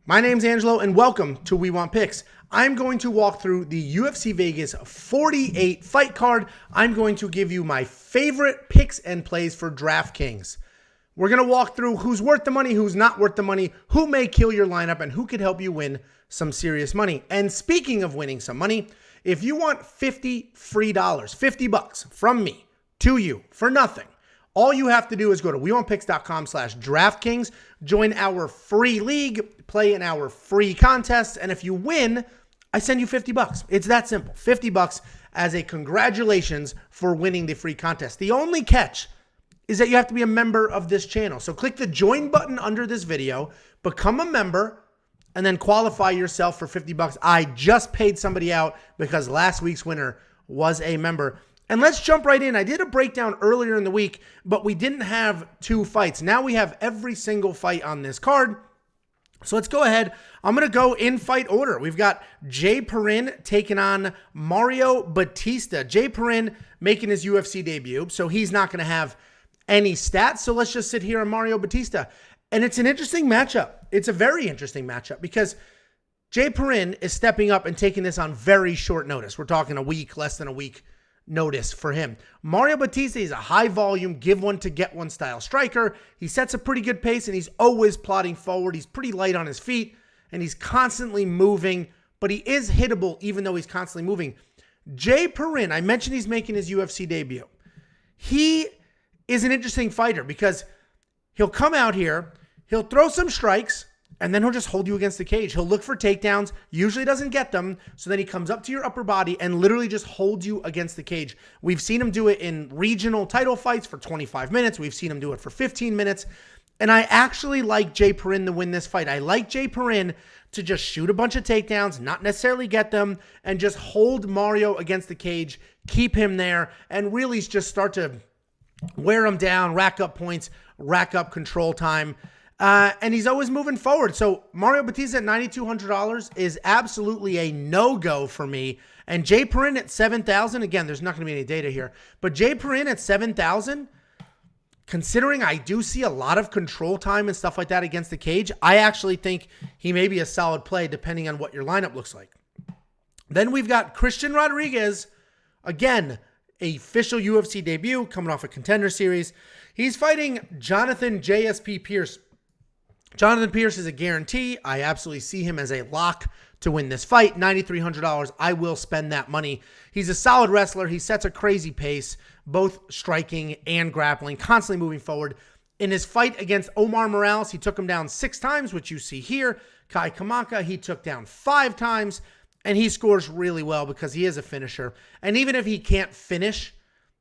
My name's Angelo, and welcome to We Want Picks. I'm going to walk through the UFC Vegas 48 fight card. I'm going to give you my favorite picks and plays for DraftKings. We're going to walk through who's worth the money, who's not worth the money, who may kill your lineup, and who could help you win some serious money. And speaking of winning some money, if you want $50 free, $50 from me to you for nothing, all you have to do is go to wewantpicks.com/DraftKings, join our free league, play in our free contests, and if you win, I send you $50. It's that simple. $50 as a congratulations for winning the free contest. The only catch is that you have to be a member of this channel. So click the join button under this video, become a member, and then qualify yourself for $50. I just paid somebody out because last week's winner was a member. And let's jump right in. I did a breakdown earlier in the week, but we didn't have two fights. Now we have every single fight on this card. So let's go ahead. I'm going to go in fight order. We've got Jay Perrin taking on Mario Batista. Jay Perrin making his UFC debut, so he's not going to have any stats. So let's just sit here on Mario Batista. And it's an interesting matchup. It's a very interesting matchup because Jay Perrin is stepping up and taking this on very short notice. We're talking a week, less than a week notice for him. Mario Batista is a high volume, give one to get one style striker. He sets a pretty good pace and he's always plodding forward. He's pretty light on his feet and he's constantly moving, but he is hittable even though he's constantly moving. Jay Perrin, I mentioned he's making his UFC debut. He is an interesting fighter because he'll come out here, he'll throw some strikes, and then he'll just hold you against the cage. He'll look for takedowns, usually doesn't get them, so then he comes up to your upper body and literally just holds you against the cage. We've seen him do it in regional title fights for 25 minutes. We've seen him do it for 15 minutes. And I actually like Jay Perrin to win this fight. I like Jay Perrin to just shoot a bunch of takedowns, not necessarily get them, and just hold Mario against the cage, keep him there, and really just start to wear him down, rack up points, rack up control time. And he's always moving forward. So Mario Batista at $9,200 is absolutely a no-go for me. And Jay Perrin at $7,000, again, there's not going to be any data here, but Jay Perrin at $7,000, considering I do see a lot of control time and stuff like that against the cage, I actually think he may be a solid play depending on what your lineup looks like. Then we've got Christian Rodriguez, again, a official UFC debut coming off a Contender Series. He's fighting Jonathan JSP Pierce. Jonathan Pierce is a guarantee. I absolutely see him as a lock to win this fight. $9,300. I will spend that money. He's a solid wrestler. He sets a crazy pace, both striking and grappling, constantly moving forward. In his fight against Omar Morales, he took him down 6 times, which you see here. Kai Kamaka, he took down 5 times, and he scores really well because he is a finisher. And even if he can't finish,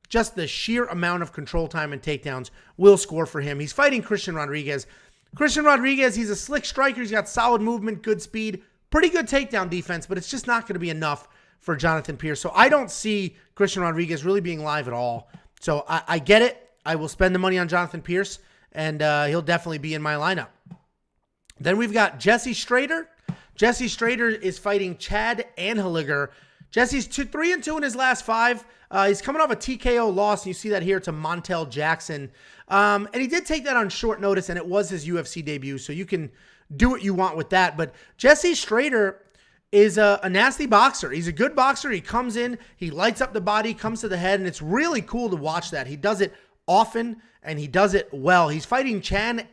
just the sheer amount of control time and takedowns will score for him. He's fighting Christian Rodriguez. Christian Rodriguez, he's a slick striker. He's got solid movement, good speed, pretty good takedown defense, but it's just not going to be enough for Jonathan Pierce. So I don't see Christian Rodriguez really being live at all. So I get it. I will spend the money on Jonathan Pierce, and he'll definitely be in my lineup. Then we've got Jesse Strader. Jesse Strader is fighting Chad Anheliger. Jesse's 3-2 in his last 5. He's coming off a TKO loss, and you see that here to Montel Jackson. And he did take that on short notice, and it was his UFC debut, so you can do what you want with that. But Jesse Strader is a nasty boxer. He's a good boxer. He comes in, he lights up the body, comes to the head, and it's really cool to watch that. He does it often, and he does it well. He's fighting Chad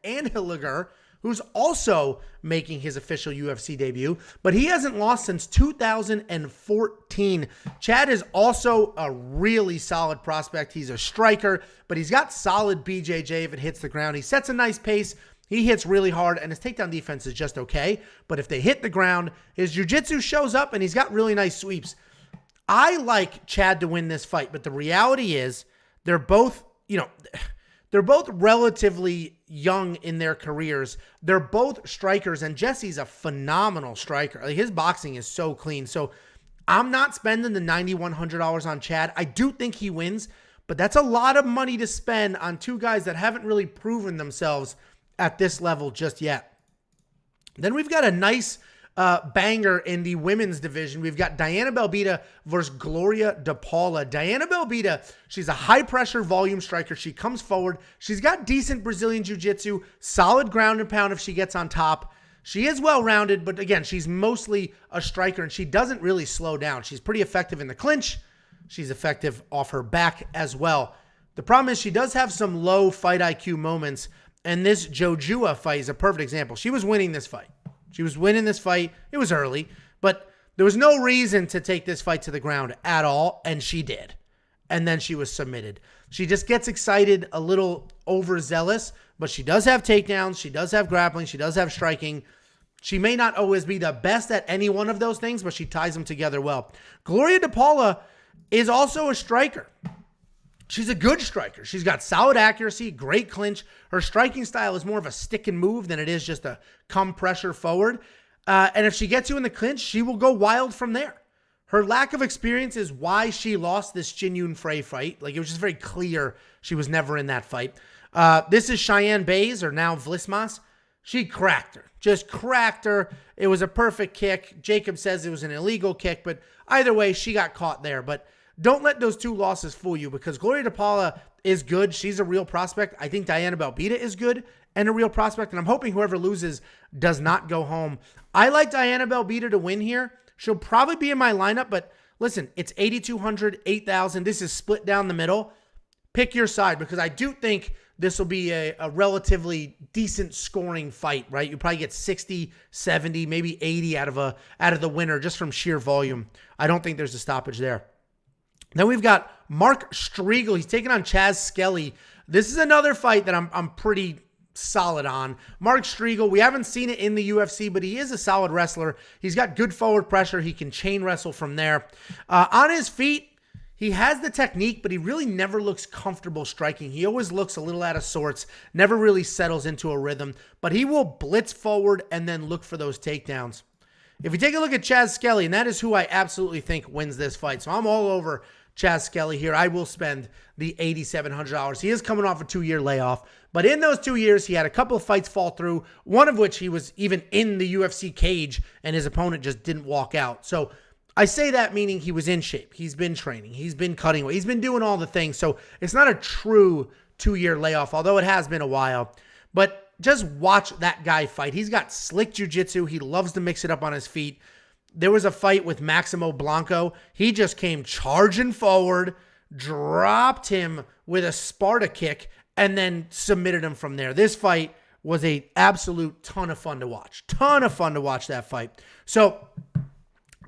Anheliger, who's also making his official UFC debut, but he hasn't lost since 2014. Chad is also a really solid prospect. He's a striker, but he's got solid BJJ if it hits the ground. He sets a nice pace. He hits really hard, and his takedown defense is just okay. But if they hit the ground, his jiu-jitsu shows up, and he's got really nice sweeps. I like Chad to win this fight, but the reality is they're both, they're both relatively young in their careers. They're both strikers, and Jesse's a phenomenal striker. Like, his boxing is so clean. So I'm not spending the $9,100 on Chad. I do think he wins, but that's a lot of money to spend on two guys that haven't really proven themselves at this level just yet. Then we've got a nice banger in the women's division. We've got Diana Belbita versus Gloria DePaula. Diana Belbita, she's a high-pressure volume striker. She comes forward. She's got decent Brazilian jiu-jitsu, solid ground and pound if she gets on top. She is well-rounded, but again, she's mostly a striker, and she doesn't really slow down. She's pretty effective in the clinch. She's effective off her back as well. The problem is she does have some low fight IQ moments, and this Jojua fight is a perfect example. She was winning this fight. She was winning this fight. It was early, but there was no reason to take this fight to the ground at all, and she did. And then she was submitted. She just gets excited, a little overzealous, but she does have takedowns. She does have grappling. She does have striking. She may not always be the best at any one of those things, but she ties them together well. Gloria DePaula is also a striker. She's a good striker. She's got solid accuracy, great clinch. Her striking style is more of a stick and move than it is just a come pressure forward. And if she gets you in the clinch, she will go wild from there. Her lack of experience is why she lost this Jin Yun Frey fight. Like, it was just very clear she was never in that fight. This is Cheyenne Bays, or now Vlismas. She cracked her. Just cracked her. It was a perfect kick. Jacob says it was an illegal kick, but either way, she got caught there. But don't let those two losses fool you, because Gloria DePaula is good. She's a real prospect. I think Diana Belbita is good and a real prospect, and I'm hoping whoever loses does not go home. I like Diana Belbita to win here. She'll probably be in my lineup, but listen, it's 8,200, 8,000. This is split down the middle. Pick your side, because I do think this will be a relatively decent scoring fight, right? You probably get 60, 70, maybe 80 out of the winner just from sheer volume. I don't think there's a stoppage there. Then we've got Mark Striegel. He's taking on Chaz Skelly. This is another fight that I'm pretty solid on. Mark Striegel, we haven't seen it in the UFC, but he is a solid wrestler. He's got good forward pressure. He can chain wrestle from there. On his feet, he has the technique, but he really never looks comfortable striking. He always looks a little out of sorts, never really settles into a rhythm, but he will blitz forward and then look for those takedowns. If you take a look at Chaz Skelly, and that is who I absolutely think wins this fight, so I'm all over Chaz Skelly here. I will spend the $8,700. He is coming off a 2-year layoff, but in those 2 years, he had a couple of fights fall through, one of which he was even in the UFC cage, and his opponent just didn't walk out. So I say that meaning he was in shape. He's been training. He's been cutting weight. He's been doing all the things. So it's not a true 2-year layoff, although it has been a while. But just watch that guy fight. He's got slick jiu-jitsu. He loves to mix it up on his feet. There was a fight with Maximo Blanco. He just came charging forward, dropped him with a Sparta kick, and then submitted him from there. This fight was an absolute ton of fun to watch. Ton of fun to watch that fight. So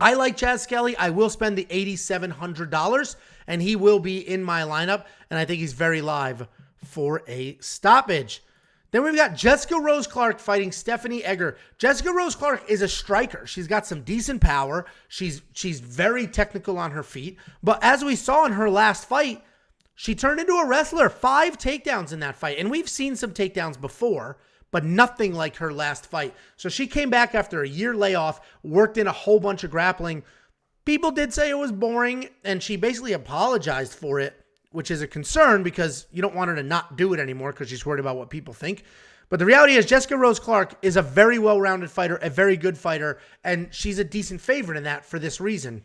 I like Chaz Skelly. I will spend the $8,700, and he will be in my lineup, and I think he's very live for a stoppage. Then we've got Jessica Rose Clark fighting Stephanie Egger. Jessica Rose Clark is a striker. She's got some decent power. She's very technical on her feet. But as we saw in her last fight, she turned into a wrestler. 5 takedowns in that fight. And we've seen some takedowns before, but nothing like her last fight. So she came back after a year layoff, worked in a whole bunch of grappling. People did say it was boring, and she basically apologized for it, which is a concern because you don't want her to not do it anymore because she's worried about what people think. But the reality is Jessica Rose Clark is a very well-rounded fighter, a very good fighter, and she's a decent favorite in that for this reason.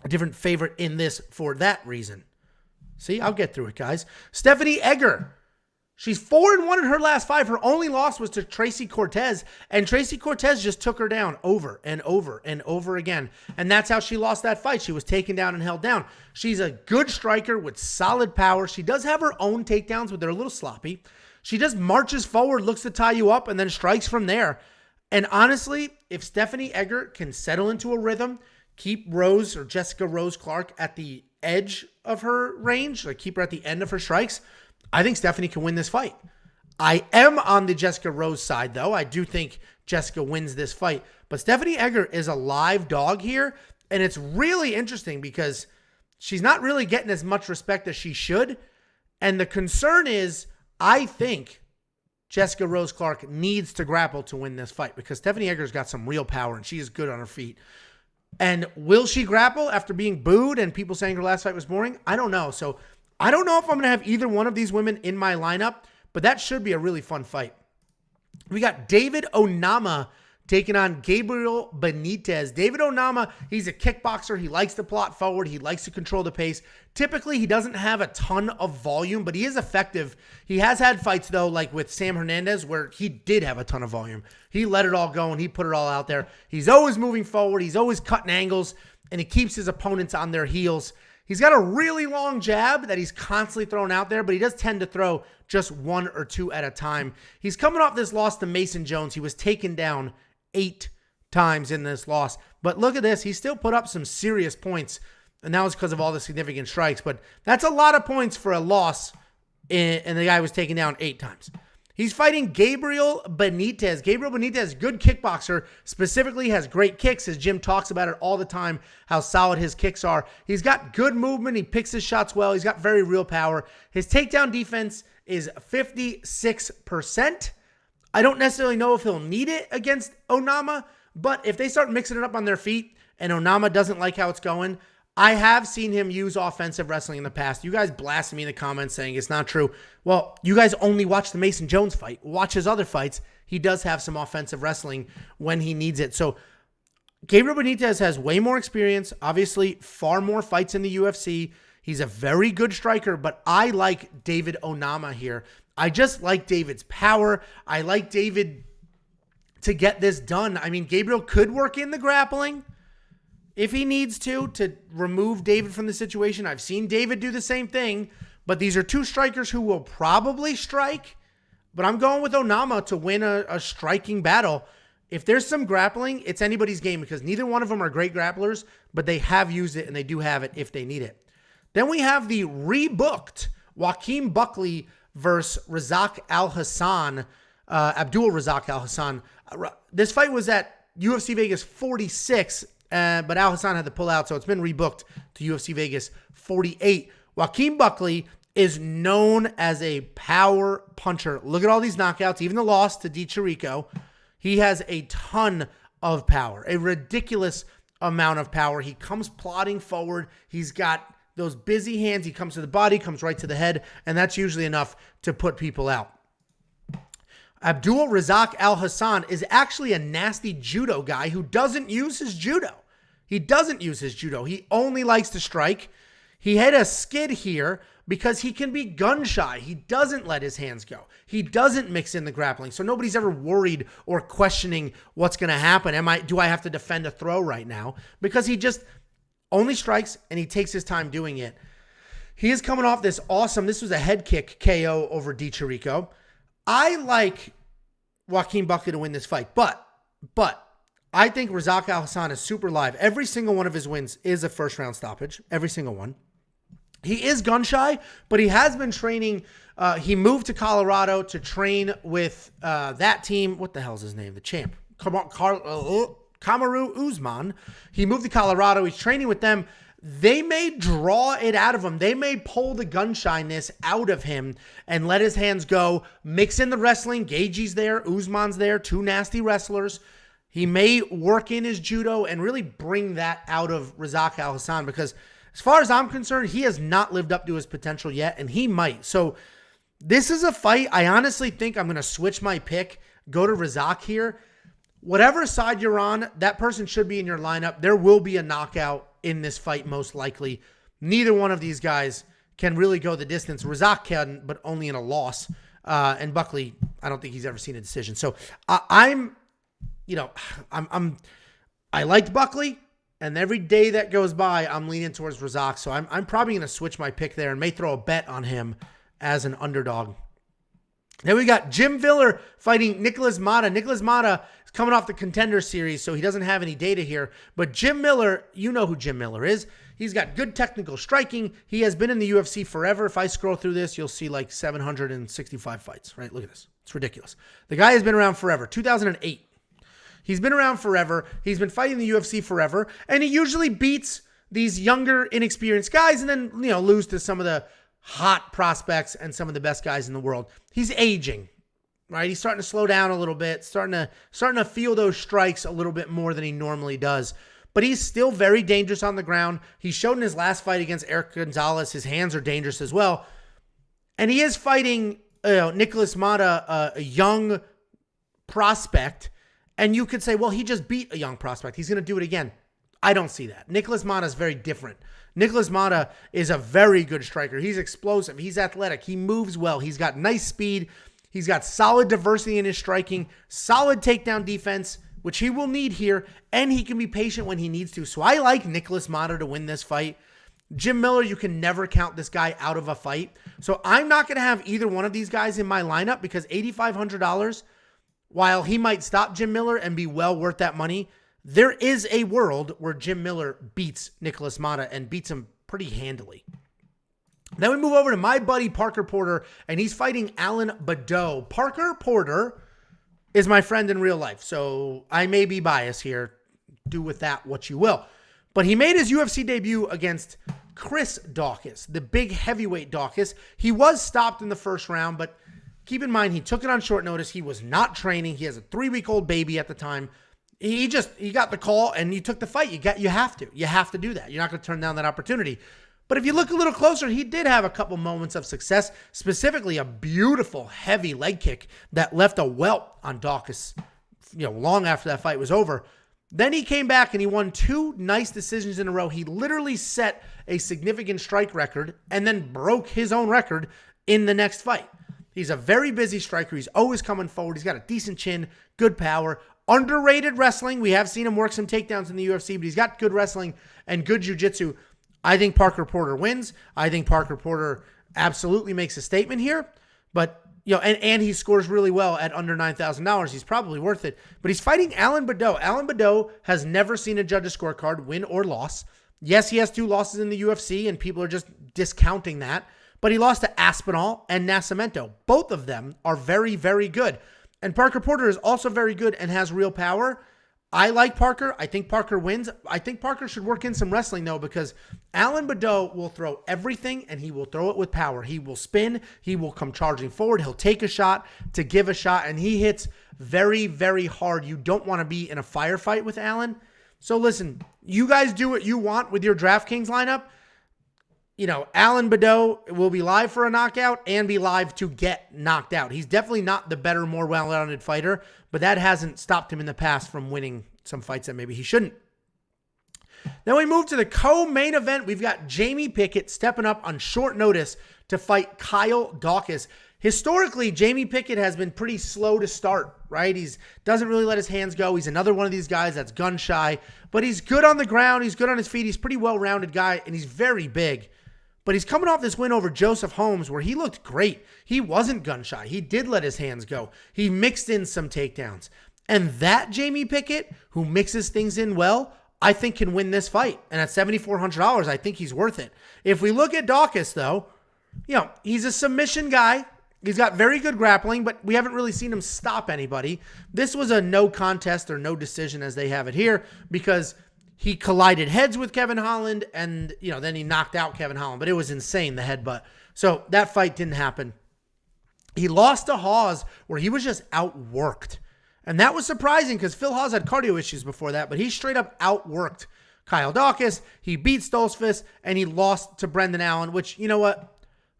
A different favorite in this for that reason. See, I'll get through it, guys. Stephanie Egger. She's 4-1 in her last 5. Her only loss was to Tracy Cortez, and Tracy Cortez just took her down over and over and over again. And that's how she lost that fight. She was taken down and held down. She's a good striker with solid power. She does have her own takedowns, but they're a little sloppy. She just marches forward, looks to tie you up, and then strikes from there. And honestly, if Stephanie Egger can settle into a rhythm, keep Rose or Jessica Rose Clark at the edge of her range, like keep her at the end of her strikes, I think Stephanie can win this fight. I am on the Jessica Rose side, though. I do think Jessica wins this fight. But Stephanie Egger is a live dog here, and it's really interesting because she's not really getting as much respect as she should. And the concern is, I think Jessica Rose Clark needs to grapple to win this fight because Stephanie Egger's got some real power, and she is good on her feet. And will she grapple after being booed and people saying her last fight was boring? I don't know. So I don't know if I'm going to have either one of these women in my lineup, but that should be a really fun fight. We got David Onama taking on Gabriel Benitez. David Onama, he's a kickboxer. He likes to plot forward. He likes to control the pace. Typically, he doesn't have a ton of volume, but he is effective. He has had fights, though, like with Sam Hernandez, where he did have a ton of volume. He let it all go, and he put it all out there. He's always moving forward. He's always cutting angles, and he keeps his opponents on their heels. He's got a really long jab that he's constantly throwing out there, but he does tend to throw just one or two at a time. He's coming off this loss to Mason Jones. He was taken down 8 times in this loss. But look at this. He still put up some serious points, and that was because of all the significant strikes. But that's a lot of points for a loss, and the guy was taken down 8 times. He's fighting Gabriel Benitez. Gabriel Benitez, good kickboxer, specifically has great kicks. As Jim talks about it all the time, how solid his kicks are. He's got good movement. He picks his shots well. He's got very real power. His takedown defense is 56%. I don't necessarily know if he'll need it against Onama, but if they start mixing it up on their feet and Onama doesn't like how it's going, I have seen him use offensive wrestling in the past. You guys blasted me in the comments saying it's not true. Well, you guys only watch the Mason Jones fight. Watch his other fights. He does have some offensive wrestling when he needs it. So Gabriel Benitez has way more experience, obviously far more fights in the UFC. He's a very good striker, but I like David Onama here. I just like David's power. I like David to get this done. I mean, Gabriel could work in the grappling if he needs to remove David from the situation. I've seen David do the same thing, but these are two strikers who will probably strike, but I'm going with Onama to win a striking battle. If there's some grappling, it's anybody's game because neither one of them are great grapplers, but they have used it and they do have it if they need it. Then we have the rebooked Joaquin Buckley versus Razak Al-Hassan, Abdul Razak Al-Hassan. This fight was at UFC Vegas 46, but Al-Hassan had to pull out, so it's been rebooked to UFC Vegas 48. Joaquin Buckley is known as a power puncher. Look at all these knockouts, even the loss to Di Chirico. He has a ton of power, a ridiculous amount of power. He comes plodding forward. He's got those busy hands. He comes to the body, comes right to the head, and that's usually enough to put people out. Abdul Razak Al-Hassan is actually a nasty judo guy who doesn't use his judo. He doesn't use his judo. He only likes to strike. He had a skid here because he can be gun shy. He doesn't let his hands go. He doesn't mix in the grappling. So nobody's ever worried or questioning what's going to happen. Do I have to defend a throw right now? Because he just only strikes and he takes his time doing it. He is coming off this was a head kick KO over Di Chirico. I like Joaquin Buckley to win this fight, but I think Razak Al-Hassan is super live. Every single one of his wins is a first round stoppage. Every single one. He is gun shy, but he has been training. He moved to Colorado to train with that team. What the hell is his name? The champ. Kamaru Usman. He moved to Colorado. He's training with them. They may draw it out of him. They may pull the gun shyness out of him and let his hands go. Mix in the wrestling. Gaethje's there. Usman's there. Two nasty wrestlers. He may work in his judo and really bring that out of Razak Al-Hassan because as far as I'm concerned, he has not lived up to his potential yet, and he might. So this is a fight. I honestly think I'm going to switch my pick, go to Razak here. Whatever side you're on, that person should be in your lineup. There will be a knockout in this fight, most likely. Neither one of these guys can really go the distance. Razak can, but only in a loss. And Buckley, I don't think he's ever seen a decision. So I liked Buckley, and every day that goes by, I'm leaning towards Razak. So I'm probably going to switch my pick there and may throw a bet on him as an underdog. Then we got Jim Miller fighting Nicholas Mata. Nicholas Mata is coming off the Contender Series, so he doesn't have any data here. But Jim Miller, you know who Jim Miller is. He's got good technical striking. He has been in the UFC forever. If I scroll through this, you'll see like 765 fights, right? Look at this. It's ridiculous. The guy has been around forever. 2008. He's been around forever. He's been fighting the UFC forever. And he usually beats these younger, inexperienced guys and then, lose to some of the hot prospects and some of the best guys in the world. He's aging, right? He's starting to slow down a little bit, starting to feel those strikes a little bit more than he normally does. But he's still very dangerous on the ground. He showed in his last fight against Eric Gonzalez, his hands are dangerous as well. And he is fighting Nicholas Mata, a young prospect. And you could say, well, he just beat a young prospect. He's going to do it again. I don't see that. Nicholas Mata is very different. Nicholas Mata is a very good striker. He's explosive. He's athletic. He moves well. He's got nice speed. He's got solid diversity in his striking, solid takedown defense, which he will need here, and he can be patient when he needs to. So I like Nicholas Mata to win this fight. Jim Miller, you can never count this guy out of a fight. So I'm not going to have either one of these guys in my lineup because $8,500, while he might stop Jim Miller and be well worth that money, there is a world where Jim Miller beats Nicholas Mata and beats him pretty handily. Then we move over to my buddy Parker Porter, and he's fighting Alan Badeau. Parker Porter is my friend in real life, so I may be biased here. Do with that what you will. But he made his UFC debut against Chris Daukaus, the big heavyweight Daukaus. He was stopped in the first round, but keep in mind, he took it on short notice. He was not training. He has a 3-week-old baby at the time. He got the call and he took the fight. You have to do that. You're not going to turn down that opportunity. But if you look a little closer, he did have a couple moments of success, specifically a beautiful heavy leg kick that left a welt on Daukaus, long after that fight was over. Then he came back and he won 2 nice decisions in a row. He literally set a significant strike record and then broke his own record in the next fight. He's a very busy striker. He's always coming forward. He's got a decent chin, good power, underrated wrestling. We have seen him work some takedowns in the UFC, but he's got good wrestling and good jiu-jitsu. I think Parker Porter wins. I think Parker Porter absolutely makes a statement here. But, and he scores really well at under $9,000. He's probably worth it. But he's fighting Alan Badeau. Alan Badeau has never seen a judge's scorecard, win or loss. Yes, he has 2 losses in the UFC, and people are just discounting that. But he lost to Aspinall and Nascimento. Both of them are very, very good. And Parker Porter is also very good and has real power. I like Parker. I think Parker wins. I think Parker should work in some wrestling, though, because Alan Badeau will throw everything, and he will throw it with power. He will spin. He will come charging forward. He'll take a shot to give a shot, and he hits very, very hard. You don't want to be in a firefight with Alan. So listen, you guys do what you want with your DraftKings lineup. Alan Badeau will be live for a knockout and be live to get knocked out. He's definitely not the better, more well-rounded fighter, but that hasn't stopped him in the past from winning some fights that maybe he shouldn't. Then we move to the co-main event. We've got Jamie Pickett stepping up on short notice to fight Kyle Daukaus. Historically, Jamie Pickett has been pretty slow to start, right? He doesn't really let his hands go. He's another one of these guys that's gun shy, but he's good on the ground. He's good on his feet. He's a pretty well-rounded guy, and he's very big. But he's coming off this win over Joseph Holmes where he looked great. He wasn't gun shy. He did let his hands go. He mixed in some takedowns. And that Jamie Pickett, who mixes things in well, I think can win this fight. And at $7,400, I think he's worth it. If we look at Daukaus, though, he's a submission guy. He's got very good grappling, but we haven't really seen him stop anybody. This was a no contest or no decision as they have it here because he collided heads with Kevin Holland and, then he knocked out Kevin Holland. But it was insane, the headbutt. So that fight didn't happen. He lost to Hawes where he was just outworked. And that was surprising because Phil Hawes had cardio issues before that, but he straight up outworked Kyle Daukaus. He beat Stoltzfus and he lost to Brendan Allen, which, you know what?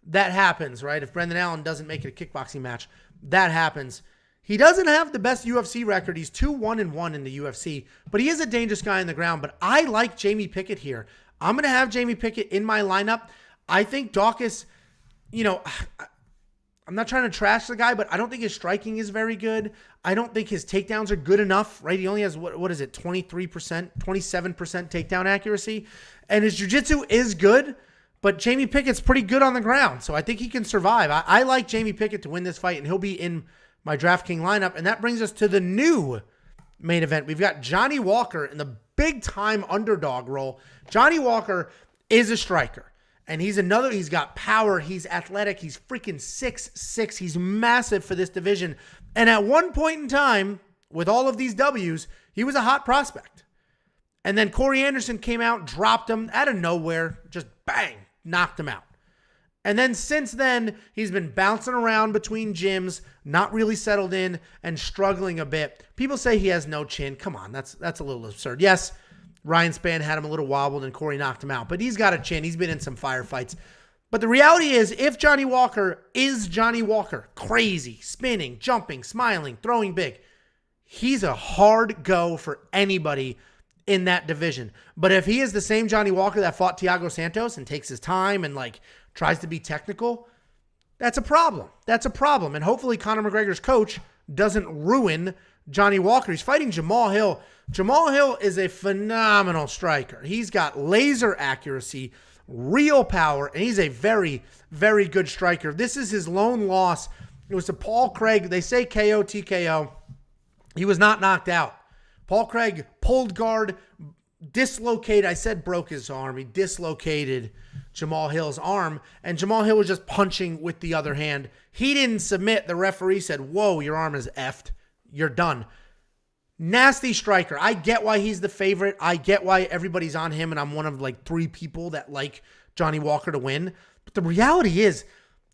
That happens, right? If Brendan Allen doesn't make it a kickboxing match, that happens. He doesn't have the best UFC record. He's 2-1-1 in the UFC, but he is a dangerous guy on the ground. But I like Jamie Pickett here. I'm going to have Jamie Pickett in my lineup. I think Daukaus, I'm not trying to trash the guy, but I don't think his striking is very good. I don't think his takedowns are good enough, right? He only has, 23%, 27% takedown accuracy. And his jiu-jitsu is good, but Jamie Pickett's pretty good on the ground. So I think he can survive. I like Jamie Pickett to win this fight, and he'll be in my DraftKings lineup. And that brings us to the new main event. We've got Johnny Walker in the big-time underdog role. Johnny Walker is a striker. And he's got power. He's athletic. He's freaking 6'6". He's massive for this division. And at one point in time, with all of these W's, he was a hot prospect. And then Corey Anderson came out, dropped him out of nowhere, just bang, knocked him out. And then since then, he's been bouncing around between gyms, not really settled in, and struggling a bit. People say he has no chin. Come on, that's a little absurd. Yes, Ryan Spann had him a little wobbled and Corey knocked him out, but he's got a chin. He's been in some firefights. But the reality is, if Johnny Walker is Johnny Walker, crazy, spinning, jumping, smiling, throwing big, he's a hard go for anybody in that division. But if he is the same Johnny Walker that fought Thiago Santos and takes his time and like tries to be technical, that's a problem. That's a problem. And hopefully Conor McGregor's coach doesn't ruin Johnny Walker. He's fighting Jamal Hill. Jamal Hill is a phenomenal striker. He's got laser accuracy, real power, and he's a very, very good striker. This is his lone loss. It was to Paul Craig. They say KO, TKO. He was not knocked out. Paul Craig pulled guard, dislocated. I said broke his arm. He dislocated Jamal Hill's arm, and Jamal Hill was just punching with the other hand. He didn't submit. The referee said, whoa, your arm is effed. You're done. Nasty striker. I get why he's the favorite. I get why everybody's on him, and I'm one of like 3 people that like Johnny Walker to win. But the reality is,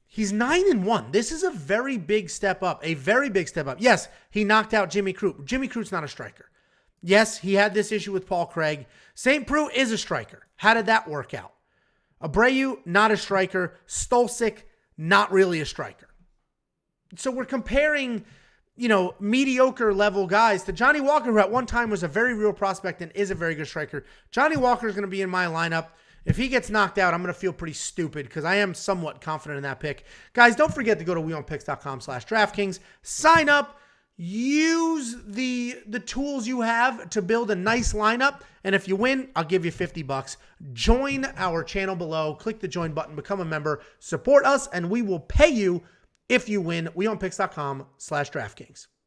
he's 9-1. This is a very big step up. A very big step up. Yes, he knocked out Jimmy Crute. Jimmy Crute's not a striker. Yes, he had this issue with Paul Craig. St. Preux is a striker. How did that work out? Abreu, not a striker. Stolcik, not really a striker. So we're comparing, mediocre level guys to Johnny Walker, who at one time was a very real prospect and is a very good striker. Johnny Walker is going to be in my lineup. If he gets knocked out, I'm going to feel pretty stupid because I am somewhat confident in that pick. Guys, don't forget to go to wewantpicks.com/DraftKings. Sign up. Use the tools you have to build a nice lineup. And if you win, I'll give you $50. Join our channel below. Click the join button. Become a member. Support us, and we will pay you if you win. wewantpicks.com/DraftKings.